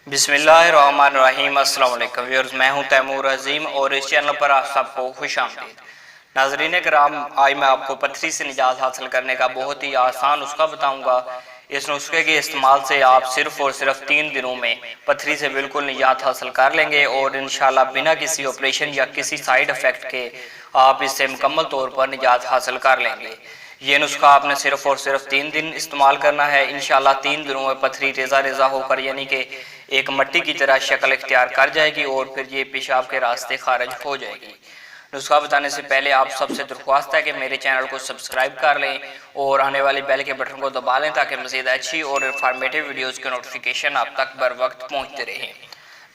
बिस्मिल्लाहिर्रहमानिर्रहीम। अस्सलाम वालेकुम व्यूअर्स, मैं हूं तैमूर अजीम और इस चैनल पर आप सबको खुशामदीद। नाज़रीन कराम, आज मैं आपको पथरी से निजात हासिल करने का बहुत ही आसान नुस्खा बताऊंगा। इस नुस्खे के इस्तेमाल से आप सिर्फ और सिर्फ 3 दिनों में पथरी से बिल्कुल निजात हासिल कर लेंगे और इंशाल्लाह बिना किसी ऑपरेशन या किसी साइड इफ़ेक्ट के आप इससे मुकम्मल तौर पर निजात हासिल कर लेंगे। ये नुस्खा आपने सिर्फ और सिर्फ 3 दिन इस्तेमाल करना है। इंशाल्लाह 3 दिनों में पथरी रेजा रेजा होकर यानी कि एक मट्टी की तरह शक्ल इख्तियार कर जाएगी और फिर ये पेशाब के रास्ते खारिज हो जाएगी। नुस्खा बताने से पहले आप सबसे दरख्वास्त है कि मेरे चैनल को सब्सक्राइब कर लें और आने वाली बेल के बटन को दबा लें ताकि मज़ीद अच्छी और इन्फॉर्मेटिव वीडियोज़ के नोटिफिकेशन आप तक बर वक्त पहुँचते रहें।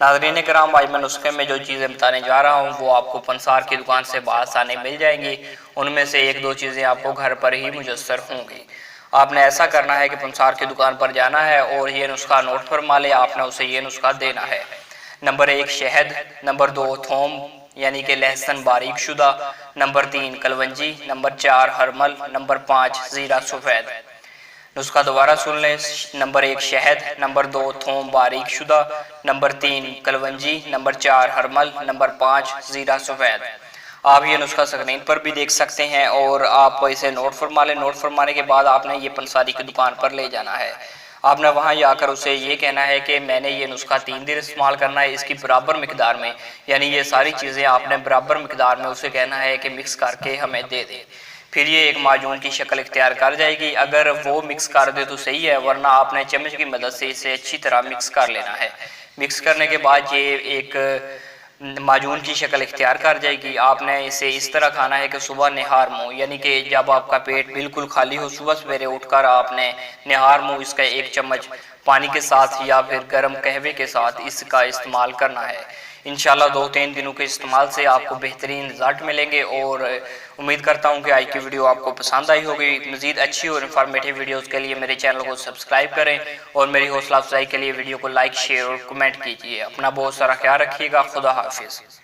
नाज़रीन कराम, आज मैं नुस्खे में जो चीज़ें बताने जा रहा हूँ वो आपको पंसार की दुकान से बासानी मिल जाएंगी। उनमें से 1-2 चीज़ें आपको घर पर ही मुयस्सर होंगी। आपने ऐसा करना है कि पंसार की दुकान पर जाना है और ये नुस्खा नोट फरमा ले। आपने उसे ये नुस्खा देना है। नंबर 1 शहद, नंबर 2 थोम यानी कि लहसुन बारीक शुदा, number 3 kalonji, number 4 Harmal, number 5 ज़ीरा सफ़ेद। नुस्खा दोबारा सुन लें। नंबर 1 शहद, नंबर 2 थोम बारीक शुदा, number 3 kalonji, number 4 Harmal, number 5 ज़ीरा सफ़ेद। आप ये नुस्खा स्क्रीन पर भी देख सकते हैं और आप इसे नोट फरमा लें। नोट फरमाने के बाद आपने ये पंसारी की दुकान पर ले जाना है। आपने वहाँ जाकर उसे ये कहना है कि मैंने ये नुस्खा 3 दिन इस्तेमाल करना है, इसकी बराबर मिकदार में, यानी ये सारी चीज़ें आपने बराबर मिकदार में उसे कहना है कि मिक्स करके हमें दे दे। फिर ये एक माजून की शक्ल इख्तियार कर जाएगी। अगर वो मिक्स कर दे तो सही है, वरना आपने चम्मच की मदद से इसे अच्छी तरह मिक्स कर लेना है। मिक्स करने के बाद ये एक माजून की शक्ल इख्तियार कर जाएगी। आपने इसे इस तरह खाना है कि सुबह निहार मुँह, यानी कि जब आपका पेट बिल्कुल खाली हो, सुबह सवेरे उठकर आपने निहार मुँह इसका 1 चम्मच पानी के साथ या फिर गर्म कहवे के साथ इसका इस्तेमाल करना है। इंशाल्लाह 2-3 दिनों के इस्तेमाल से आपको बेहतरीन रिजल्ट मिलेंगे और उम्मीद करता हूँ कि आज की वीडियो आपको पसंद आई होगी। मज़ीद अच्छी और इन्फॉर्मेटिव वीडियोज़ के लिए मेरे चैनल को सब्सक्राइब करें और मेरी हौसला अफजाई के लिए वीडियो को लाइक, शेयर और कमेंट कीजिए। अपना बहुत सारा ख्याल रखिएगा। खुदा हाफिज़।